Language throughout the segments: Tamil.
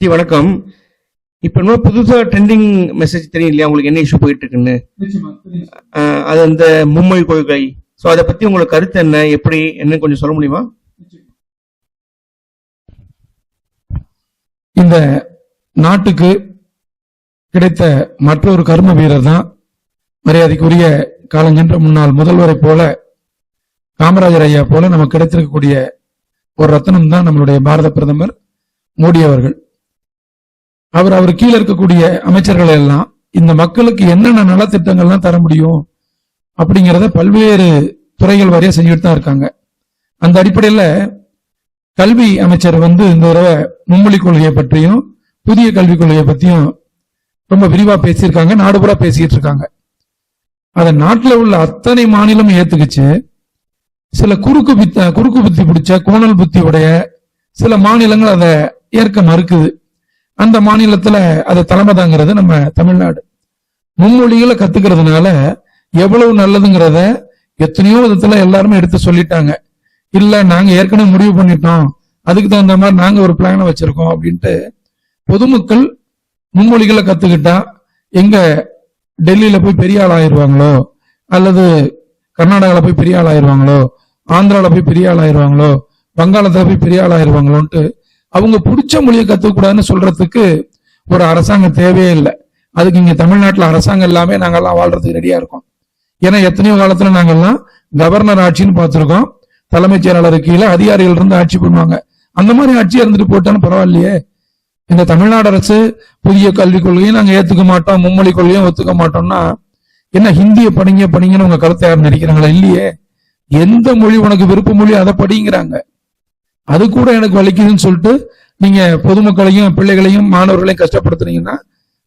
வணக்கம். இப்ப இன்னும் புதுசா ட்ரெண்டிங் மெசேஜ் தெரியும் இல்லையா உங்களுக்கு, என்ன இஷ்யூ போயிட்டு இருக்குன்னு? அது அந்த மும்மொழி கொள்கை. ஸோ அதை பத்தி உங்களுக்கு கருத்து என்ன, எப்படி என்ன கொஞ்சம் சொல்ல முடியுமா? இந்த நாட்டுக்கு கிடைத்த மற்றொரு கர்ம வீரர் தான் மரியாதைக்குரிய காலஞ்சென்ற முன்னாள் முதல்வரை போல, காமராஜர் ஐயா போல நமக்கு கிடைத்திருக்கக்கூடிய ஒரு ரத்னம் தான் நம்மளுடைய பாரத பிரதமர் மோடி அவர்கள். அவர் கீழே இருக்கக்கூடிய அமைச்சர்கள் எல்லாம் இந்த மக்களுக்கு என்னென்ன நலத்திட்டங்கள்லாம் தர முடியும் அப்படிங்கிறத பல்வேறு துறைகள் வாரியா செஞ்சுட்டு தான் இருக்காங்க. அந்த அடிப்படையில் கல்வி அமைச்சர் இந்த தடவை மும்மொழி கொள்கையை பற்றியும் புதிய கல்விக் கொள்கையை பற்றியும் ரொம்ப விரிவா பேசியிருக்காங்க. நாடு பூரா பேசிட்டு இருக்காங்க. அதை நாட்டில் உள்ள அத்தனை மாநிலம் ஏத்துக்குச்சு. சில குறுக்கு புத்தி பிடிச்ச கோணல் புத்தி உடைய சில மாநிலங்கள் அதை ஏற்க மறுக்குது. அந்த மாநிலத்துல அதை தலைமை தாங்கிறது நம்ம தமிழ்நாடு. மும்மொழிகளை கத்துக்கிறதுனால எவ்வளவு நல்லதுங்கிறத எத்தனையோ விதத்துல எல்லாருமே எடுத்து சொல்லிட்டாங்க. இல்ல நாங்க ஏற்கனவே முடிவு பண்ணிட்டோம், அதுக்கு தகுந்த மாதிரி நாங்க ஒரு பிளான வச்சிருக்கோம் அப்படின்ட்டு பொதுமக்கள் மும்மொழிகளை கத்துக்கிட்டா எங்க டெல்லியில போய் பெரிய ஆள் ஆயிடுவாங்களோ, அல்லது கர்நாடகால போய் பெரிய ஆள் ஆயிடுவாங்களோ, ஆந்திரால போய் பெரிய ஆள் ஆயிடுவாங்களோ, வங்காளத்துல போய் பெரிய ஆள் ஆயிடுவாங்களோன்ட்டு அவங்க பிடிச்ச மொழியை கத்துக்கூடாதுன்னு சொல்றதுக்கு ஒரு அரசாங்கம் தேவையே இல்லை. அதுக்கு இங்க தமிழ்நாட்டுல அரசாங்கம் எல்லாமே நாங்கெல்லாம் வாழ்றதுக்கு ரெடியா இருக்கோம். ஏன்னா எத்தனையோ காலத்துல நாங்கெல்லாம் கவர்னர் ஆட்சின்னு பார்த்திருக்கோம். தலைமைச் செயலாளர் கீழே அதிகாரிகள் இருந்து ஆட்சி பண்ணுவாங்க. அந்த மாதிரி ஆட்சியா இருந்துட்டு போட்டாலும் பரவாயில்லையே. இந்த தமிழ்நாடு அரசு புதிய கல்விக் கொள்கையும் நாங்க ஏத்துக்க மாட்டோம், மும்மொழி கொள்கையும் ஒத்துக்க மாட்டோம்னா என்ன ஹிந்தியை படிங்கன்னு உங்க கருத்தை யாரும் நினைக்கிறாங்களா? இல்லையே. எந்த மொழி உனக்கு விருப்ப மொழி அதை படிங்கிறாங்க. அது கூட எனக்கு வலிக்குதுன்னு சொல்லிட்டு நீங்க பொதுமக்களையும் பிள்ளைகளையும் மாணவர்களையும் கஷ்டப்படுத்துறீங்கன்னா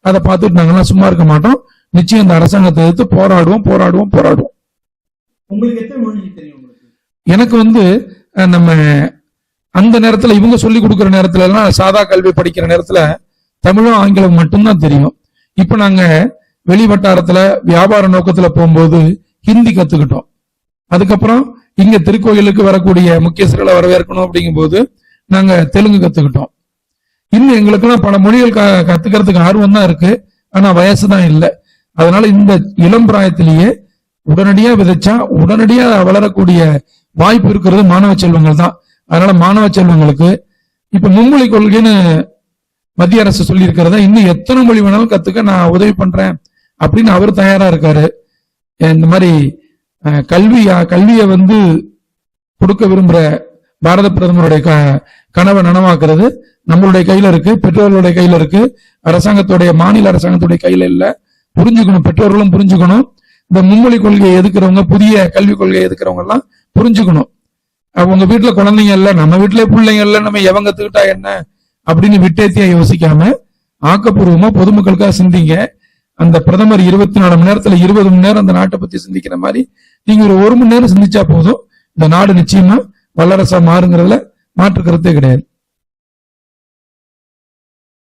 அதை பார்த்துட்டு நாங்கெல்லாம் சும்மா இருக்க மாட்டோம். நிச்சயம் இந்த அரசாங்கத்தை எதிர்த்து போராடுவோம். உங்களுக்கு எத்தனை மொழி தெரியும்? எனக்கு நம்ம அந்த நேரத்துல இவங்க சொல்லி கொடுக்குற நேரத்துல எல்லாம் சாதா கல்வி படிக்கிற நேரத்துல தமிழும் ஆங்கிலம் மட்டும்தான் தெரியும். இப்ப நாங்க வெளி வட்டாரத்துல வியாபார நோக்கத்துல போகும்போது ஹிந்தி கத்துக்கிட்டோம். அதுக்கப்புறம் இங்க திருக்கோயிலுக்கு வரக்கூடிய முக்கியஸ்தர்களை வரவேற்கணும் அப்படிங்கும் போது நாங்க தெலுங்கு கத்துக்கிட்டோம். இன்னும் எங்களுக்கெல்லாம் பல மொழிகள் கத்துக்கிறதுக்கு ஆர்வம் தான் இருக்கு, ஆனா வயசு தான் இல்லை. அதனால இந்த இளம் பிராயத்திலேயே உடனடியா விதைச்சா உடனடியா வளரக்கூடிய வாய்ப்பு இருக்கிறது மாணவ செல்வங்கள் தான். அதனால மாணவ செல்வங்களுக்கு இப்ப மும்மொழி கொள்கைன்னு மத்திய அரசு சொல்லி இருக்கிறத இன்னும் எத்தனை மொழி வேணாலும் கத்துக்க நான் உதவி பண்றேன் அப்படின்னு அவர் தயாரா இருக்காரு. இந்த மாதிரி கல்வியை கொடுக்க விரும்புற பாரத பிரதமருடைய கனவை நனவாக்குறது நம்மளுடைய கையில இருக்கு, பெற்றோர்களுடைய கையில இருக்கு, அரசாங்கத்துடைய மாநில அரசாங்கத்துடைய கையில இல்ல. புரிஞ்சுக்கணும், பெற்றோர்களும் புரிஞ்சுக்கணும். இந்த மும்மொழி கொள்கையை எதுக்குறவங்க, புதிய கல்விக் கொள்கையை எதுக்குறவங்க எல்லாம் புரிஞ்சுக்கணும். அவங்க வீட்டுல குழந்தைங்க இல்ல, நம்ம வீட்டுல பிள்ளைங்க இல்ல, நம்ம எவங்க கத்துக்கிட்டா என்ன அப்படின்னு விட்டேத்தியா யோசிக்காம ஆக்கப்பூர்வமா பொதுமக்களுக்காக சிந்திங்க. அந்த பிரதமர் 24 மணி நேரத்துல 20 மணி நேரம் அந்த நாட்டை பத்தி சிந்திக்கிற மாதிரி நீங்க ஒரு 1 மணி நேரம் சிந்திச்சா போதும். இந்த நாடு நிச்சயமா வல்லரசா மாறுங்கிறதுல மாற்று கருத்தே கிடையாது.